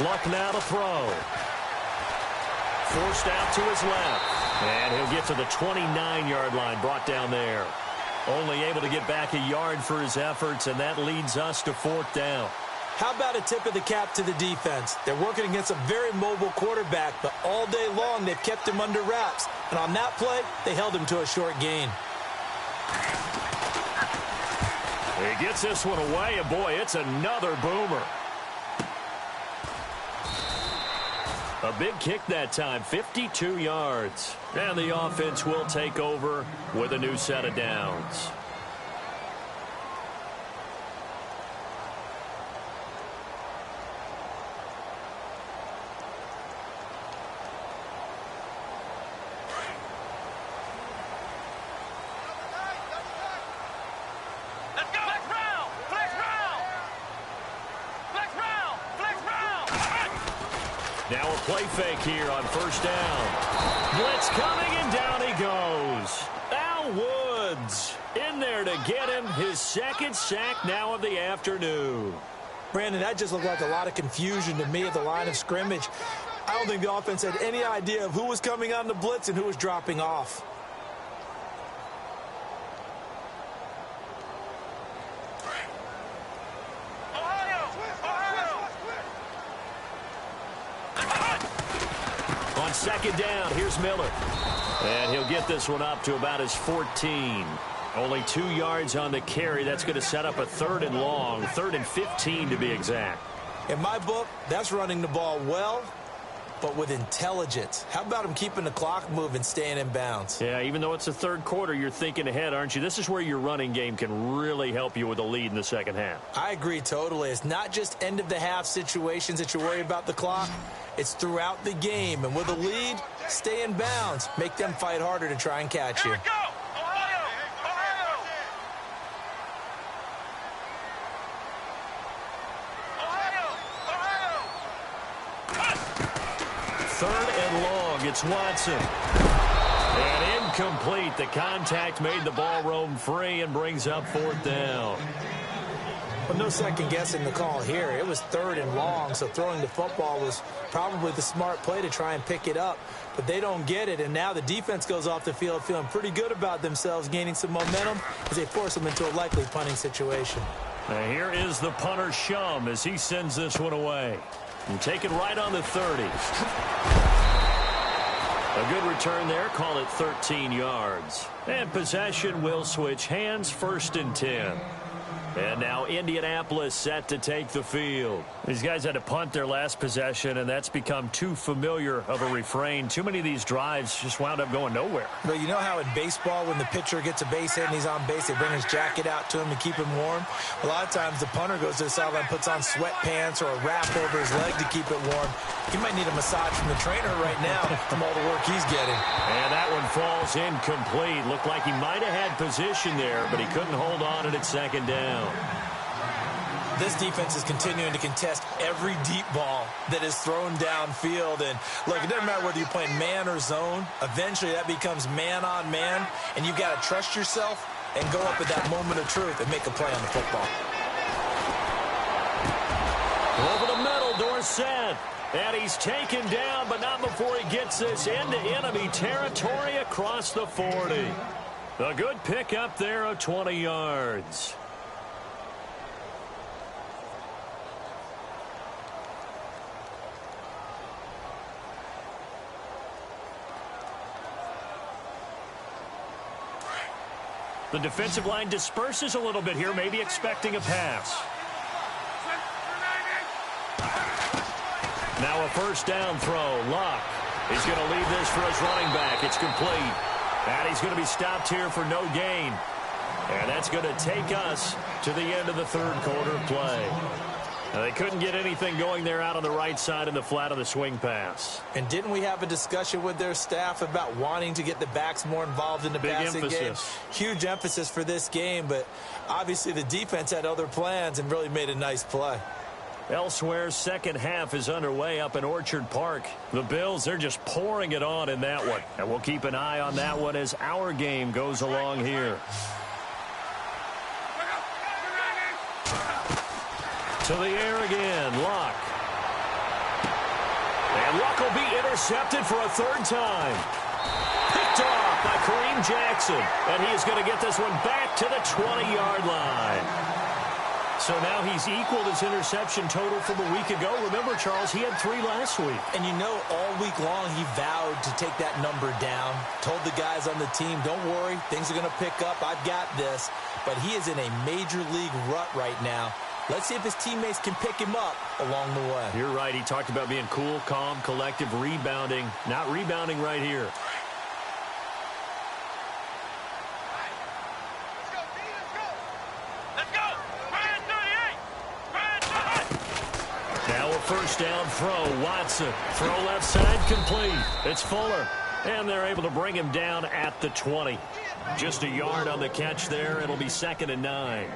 Luck now to throw. Forced out to his left. And he'll get to the 29-yard line, brought down there. Only able to get back a yard for his efforts, and that leads us to 4th down. How about a tip of the cap to the defense? They're working against a very mobile quarterback, but all day long they've kept him under wraps. And on that play, they held him to a short gain. He gets this one away, and boy, it's another boomer. A big kick that time, 52 yards. And the offense will take over with a new set of downs. Now a play fake here on first down. Blitz coming, and down he goes. Al Woods in there to get him his 2nd sack now of the afternoon. Brandon, that just looked like a lot of confusion to me at the line of scrimmage. I don't think the offense had any idea of who was coming on the blitz and who was dropping off. On 2nd down, here's Miller. And he'll get this one up to about his 14. Only 2 yards on the carry. That's going to set up a 3rd and long, 3rd and 15 to be exact. In my book, that's running the ball well but with intelligence. How about him keeping the clock moving, staying in bounds? Yeah, even though it's the third quarter, you're thinking ahead, aren't you? This is where your running game can really help you with a lead in the second half. I agree totally. It's not just end-of-the-half situations that you worry about the clock. It's throughout the game. And with a lead, stay in bounds. Make them fight harder to try and catch you. Here we go! Ohio! Ohio! Third and long, it's Watson. And incomplete. The contact made the ball roam free and brings up fourth down. Well, no second guessing the call here. It was third and long, so throwing the football was probably the smart play to try and pick it up. But they don't get it, and now the defense goes off the field feeling pretty good about themselves, gaining some momentum as they force them into a likely punting situation. Now here is the punter, Shum, as he sends this one away. And take it right on the 30. A good return there. Call it 13 yards. And possession will switch hands, 1st and 10. And now Indianapolis set to take the field. These guys had to punt their last possession, and that's become too familiar of a refrain. Too many of these drives just wound up going nowhere. But you know how in baseball, when the pitcher gets a base hit and he's on base, they bring his jacket out to him to keep him warm? A lot of times the punter goes to the sideline, puts on sweatpants or a wrap over his leg to keep it warm. He might need a massage from the trainer right now from all the work he's getting. And that one falls incomplete. Looked like he might have had position there, but he couldn't hold on at second down. This defense is continuing to contest every deep ball that is thrown downfield. And, look, it doesn't matter whether you're playing man or zone. Eventually, that becomes man on man, and you've got to trust yourself and go up at that moment of truth and make a play on the football. Over the middle, Dorsett. And he's taken down, but not before he gets this into enemy territory across the 40. A good pickup there of 20 yards. The defensive line disperses a little bit here, maybe expecting a pass. Now a first down throw. Luck. He's going to leave this for his running back. It's complete. And he's going to be stopped here for no gain. And that's going to take us to the end of the third quarter play. Now, they couldn't get anything going there out on the right side in the flat of the swing pass. And didn't we have a discussion with their staff about wanting to get the backs more involved in the passing game? Huge emphasis for this game, but obviously the defense had other plans and really made a nice play. Elsewhere, second half is underway up in Orchard Park. The Bills, they're just pouring it on in that one. And we'll keep an eye on that one as our game goes along here. To the air again, Luck. And Luck will be intercepted for a third time. Picked off by Kareem Jackson. And he is going to get this one back to the 20-yard line. So now he's equaled his interception total from a week ago. Remember, Charles, he had 3 last week. And you know, all week long he vowed to take that number down. Told the guys on the team, don't worry, things are going to pick up. I've got this. But he is in a major league rut right now. Let's see if his teammates can pick him up along the way. You're right. He talked about being cool, calm, collective, rebounding. Not rebounding right here. Now a first down throw. Watson. Throw left side complete. It's Fuller. And they're able to bring him down at the 20. Just a yard on the catch there. It'll be 2nd and 9.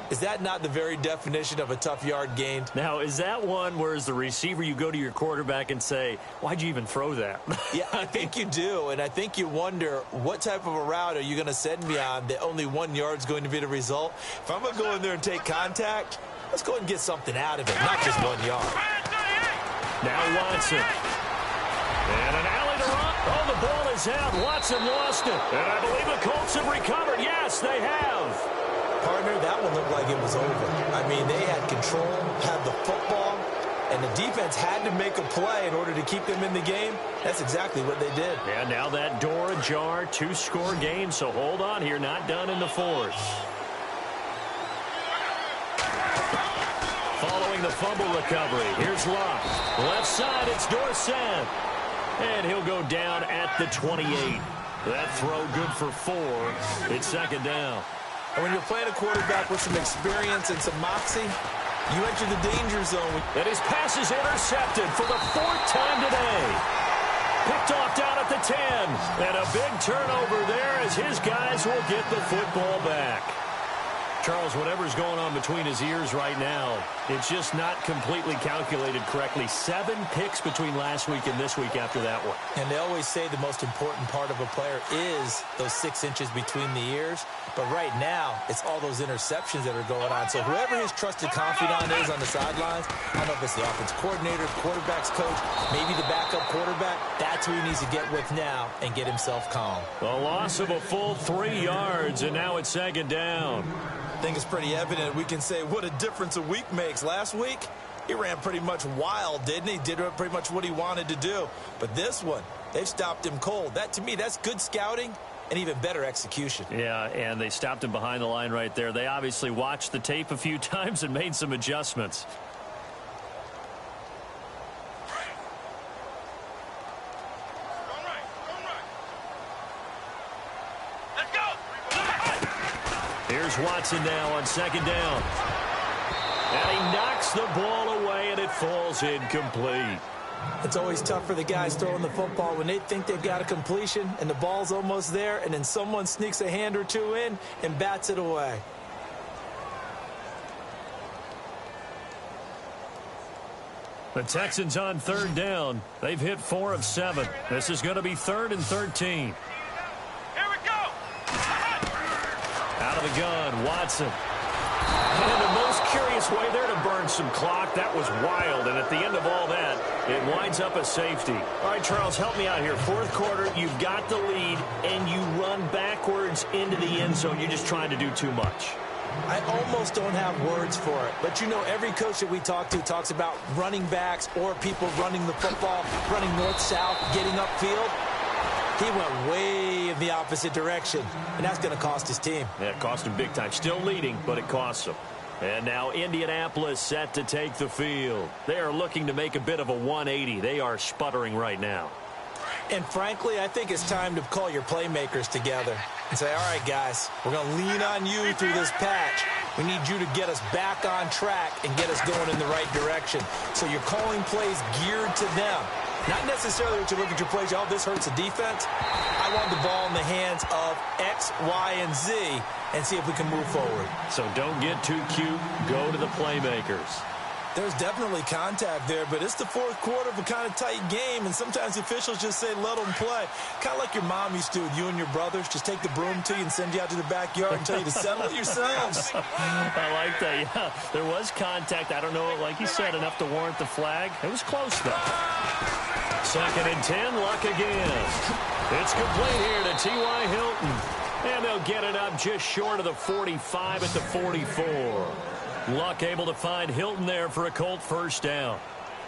Is that not the very definition of a tough yard gained? Now, is that one where as the receiver you go to your quarterback and say, why'd you even throw that? Yeah, I think you do. And I think you wonder, what type of a route are you going to send me on that only 1 yard's going to be the result? If I'm going to go in there and take contact, let's go ahead and get something out of it, not just 1 yard. Now Watson. And an alley to run. Oh, the ball is out. Watson lost it. And I believe the Colts have recovered. Yes, they have. Partner, that one looked like it was over. I mean, they had control, had the football, and the defense had to make a play in order to keep them in the game. That's exactly what they did. And now that door ajar, 2-score game, so hold on here, not done in the fourth. Following during the fumble recovery. Here's Luck. Left side, it's Dorsett. And he'll go down at the 28. That throw good for 4. It's second down. And when you're playing a quarterback with some experience and some moxie, you enter the danger zone. And his pass is intercepted for the 4th time today. Picked off down at the 10. And a big turnover there as his guys will get the football back. Charles, whatever's going on between his ears right now, it's just not completely calculated correctly. 7 picks between last week and this week after that one. And they always say the most important part of a player is those 6 inches between the ears. But right now, it's all those interceptions that are going on. So whoever his trusted confidant is on the sidelines, I don't know if it's the offense coordinator, quarterback's coach, maybe the backup quarterback, that's who he needs to get with now and get himself calm. A loss of a full 3 yards, and now it's second down. I think it's pretty evident. We can say what a difference a week makes. Last week, he ran pretty much wild, didn't he? Did pretty much what he wanted to do. But this one, they've stopped him cold. That, to me, that's good scouting and even better execution. Yeah, and they stopped him behind the line right there. They obviously watched the tape a few times and made some adjustments. Here's Watson now on second down. And he knocks the ball away, and it falls incomplete. It's always tough for the guys throwing the football when they think they've got a completion and the ball's almost there, and then someone sneaks a hand or two in and bats it away. The Texans on third down. They've hit 4 of 7. This is going to be 3rd and 13. Out of the gun, Watson. And the most curious way there to burn some clock. That was wild, and at the end of all that, it winds up a safety. All right, Charles, help me out here. 4th quarter, you've got the lead, and you run backwards into the end zone. You're just trying to do too much. I almost don't have words for it. But, you know, every coach that we talk to talks about running backs or people running the football, running north-south, getting upfield. He went way in the opposite direction, and that's going to cost his team. Yeah, it cost him big time. Still leading, but it costs him. And now Indianapolis set to take the field. They are looking to make a bit of a 180. They are sputtering right now. And frankly, I think it's time to call your playmakers together and say, all right, guys, we're going to lean on you through this patch. We need you to get us back on track and get us going in the right direction. So you're calling plays geared to them. Not necessarily that you look at your plays, oh, this hurts the defense. I want the ball in the hands of X, Y, and Z and see if we can move forward. So don't get too cute. Go to the playmakers. There's definitely contact there, but it's the 4th quarter of a kind of tight game, and sometimes officials just say, let them play. Kind of like your mom used to with you and your brothers. Just take the broom to you and send you out to the backyard and tell you to settle it yourselves. I like that, yeah. There was contact. I don't know, like you said, enough to warrant the flag. It was close, though. 2nd and 10, Luck again. It's complete here to T.Y. Hilton. And they'll get it up just short of the 45 at the 44. Luck able to find Hilton there for a Colt first down.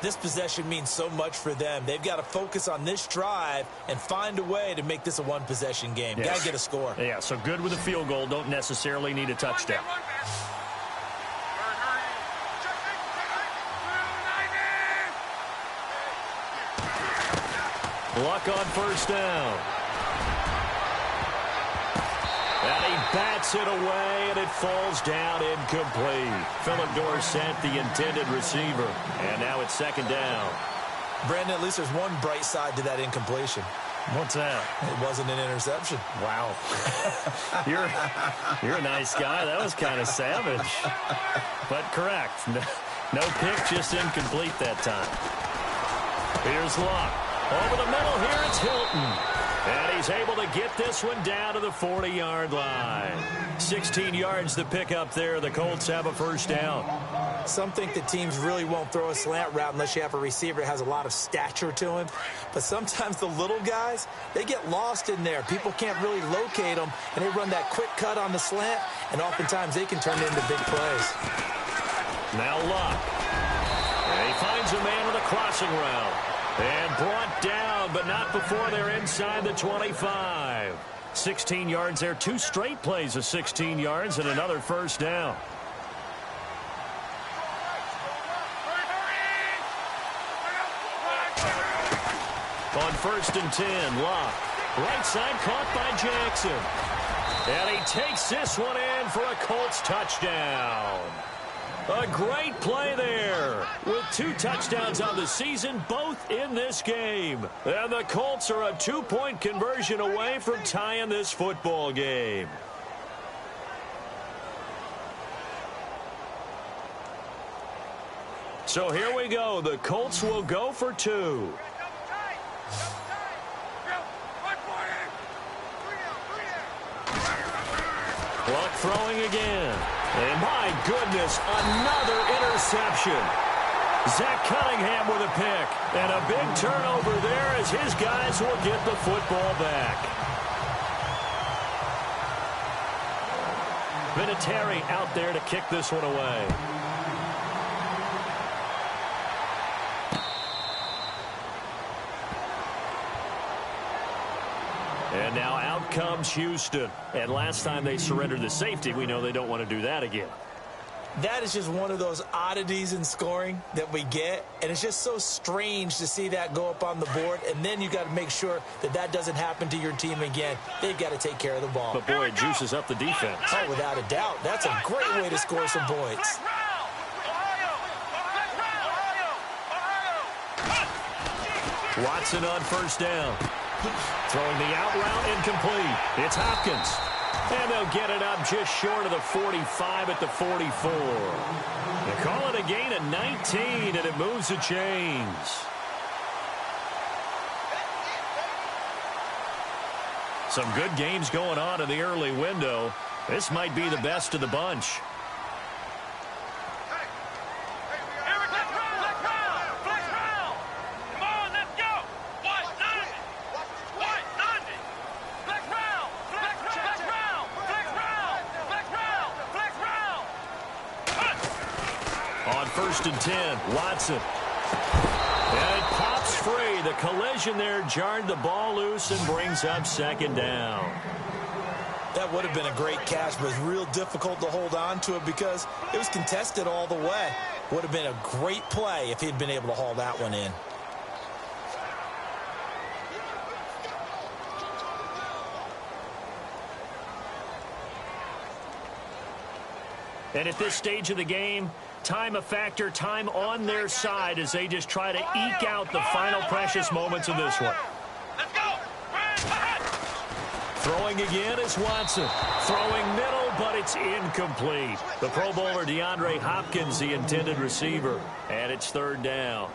This possession means so much for them. They've got to focus on this drive and find a way to make this a one-possession game. Yes. Got to get a score. Yeah, so good with a field goal. Don't necessarily need a touchdown. Luck on first down. And he bats it away, and it falls down incomplete. Philip Dorsett, the intended receiver. And now it's second down. Brandon, at least there's one bright side to that incompletion. What's that? It wasn't an interception. Wow. You're a nice guy. That was kind of savage. But correct. No pick, just incomplete that time. Here's Luck. Over the middle here, it's Hilton. And he's able to get this one down to the 40-yard line. 16 yards to pick up there. The Colts have a first down. Some think that teams really won't throw a slant route unless you have a receiver that has a lot of stature to him. But sometimes the little guys, they get lost in there. People can't really locate them, and they run that quick cut on the slant, and oftentimes they can turn it into big plays. Now Luck. And he finds a man with a crossing route. And brought down, but not before they're inside the 25. 16 yards there. 2 straight plays of 16 yards and another first down. On 1st and 10, Locke. Right side caught by Jackson. And he takes this one in for a Colts touchdown. A great play there with 2 touchdowns on the season, both in this game. And the Colts are a 2-point conversion away from tying this football game. So here we go. The Colts will go for 2. Luck throwing again. And my goodness, another interception. Zach Cunningham with a pick. And a big turnover there as his guys will get the football back. Vinatieri out there to kick this one away. And now out comes Houston. And last time they surrendered the safety, we know they don't want to do that again. That is just one of those oddities in scoring that we get. And it's just so strange to see that go up on the board. And then you got to make sure that that doesn't happen to your team again. They've got to take care of the ball. But, boy, it juices up the defense. Oh, without a doubt. That's a great way to score some points. Watson on 1st down. Throwing the out route incomplete. It's Hopkins. And they'll get it up just short of the 45 at the 44. They call it a gain of 19, and it moves the chains. Some good games going on in the early window. This might be the best of the bunch. On 1st and 10, Watson. And it pops free. The collision there jarred the ball loose and brings up 2nd down. That would have been a great catch, but it's real difficult to hold on to it because it was contested all the way. Would have been a great play if he'd been able to haul that one in. And at this stage of the game, time a factor, time on their side as they just try to eke out the final precious moments of this one. Let's go. Throwing again is Watson. Throwing middle, but it's incomplete. The Pro Bowler DeAndre Hopkins, the intended receiver. And it's 3rd down.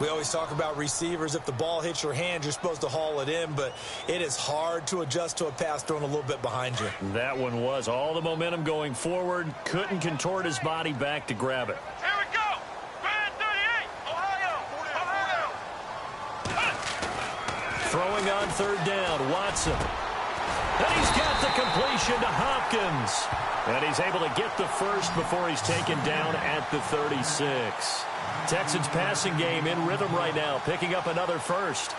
We always talk about receivers. If the ball hits your hand, you're supposed to haul it in, but it is hard to adjust to a pass thrown a little bit behind you. That one was all the momentum going forward. Couldn't contort his body back to grab it. Here we go. Brand 38. Ohio. Throwing on 3rd down, Watson. And he's got the completion to Hopkins. And he's able to get the first before he's taken down at the 36. Texans passing game in rhythm right now, picking up another first.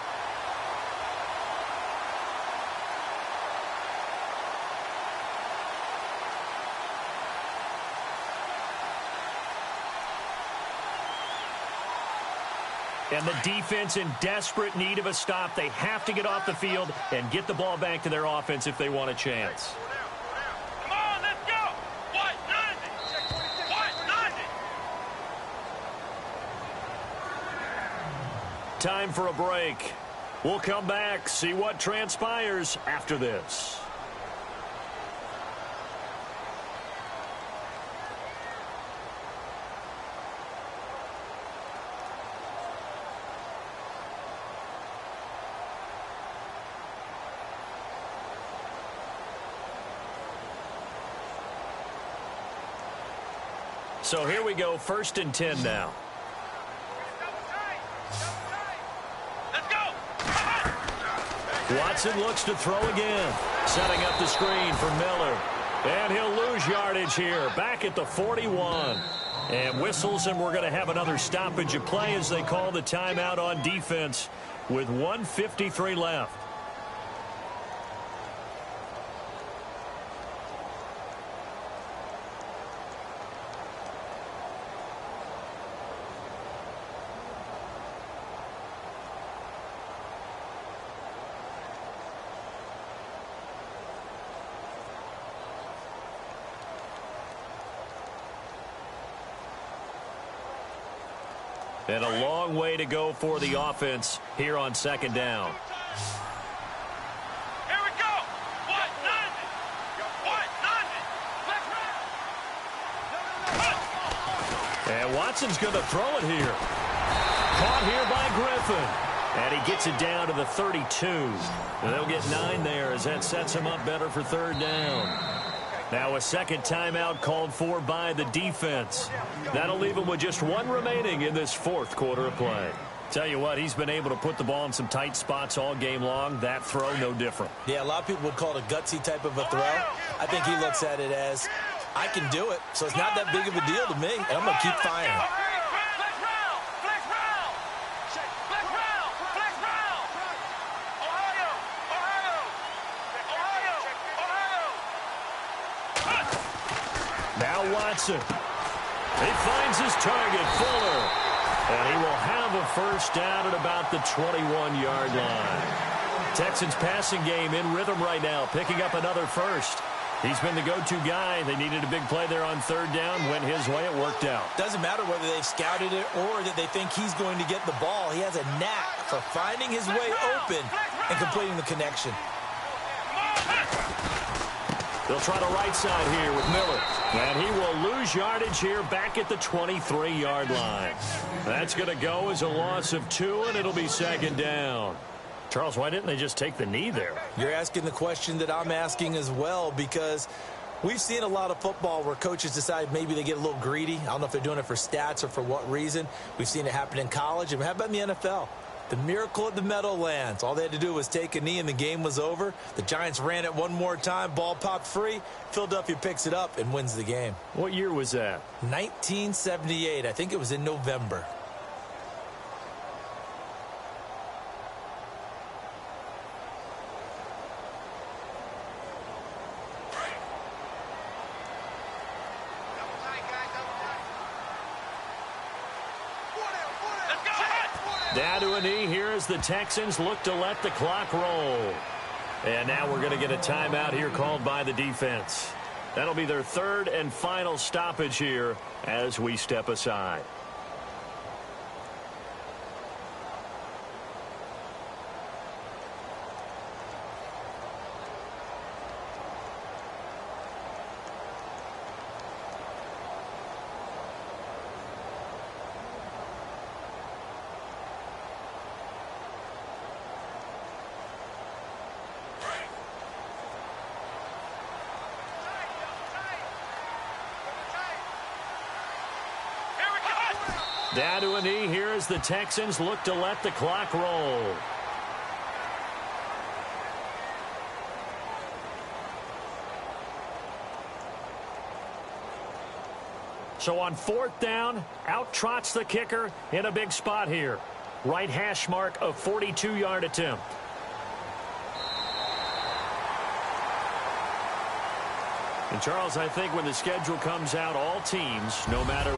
And the defense in desperate need of a stop. They have to get off the field and get the ball back to their offense if they want a chance. Come on, let's go. White 90. White 90. Time for a break. We'll come back, see what transpires after this. So here we go, 1st and 10 now. Let's go. Watson looks to throw again. Setting up the screen for Miller. And he'll lose yardage here. Back at the 41. And whistles, and we're going to have another stoppage of play as they call the timeout on defense with 1:53 left. And a long way to go for the offense here on second down. Here we go. What? 90. What? 90. And Watson's going to throw it here. Caught here by Griffin. And he gets it down to the 32. And they'll get 9 there as that sets him up better for third down. Now a second timeout called for by the defense. That'll leave him with just 1 remaining in this fourth quarter of play. Tell you what, he's been able to put the ball in some tight spots all game long. That throw, no different. Yeah, a lot of people would call it a gutsy type of a throw. I think he looks at it as, I can do it, so it's not that big of a deal to me, and I'm going to keep firing. Now Watson. He finds his target, Fuller. And he will have a first down at about the 21-yard line. Texans passing game in rhythm right now, picking up another first. He's been the go-to guy. They needed a big play there on third down. Went his way. It worked out. Doesn't matter whether they've scouted it or that they think he's going to get the ball. He has a knack for finding his way open and completing the connection. They'll try the right side here with Miller. And he will lose yardage here back at the 23-yard line. That's going to go as a loss of 2, and it'll be second down. Charles, why didn't they just take the knee there? You're asking the question that I'm asking as well, because we've seen a lot of football where coaches decide maybe they get a little greedy. I don't know if they're doing it for stats or for what reason. We've seen it happen in college. And how about in the NFL? The miracle at the Meadowlands. All they had to do was take a knee and the game was over. The Giants ran it one more time. Ball popped free. Philadelphia picks it up and wins the game. What year was that? 1978. I think it was in November. Down to a knee here as the Texans look to let the clock roll. And now we're going to get a timeout here called by the defense. That'll be their third and final stoppage here as we step aside. Down to a knee here as the Texans look to let the clock roll. So on fourth down, out trots the kicker in a big spot here. Right hash mark of 42-yard attempt. And Charles, I think when the schedule comes out, all teams, no matter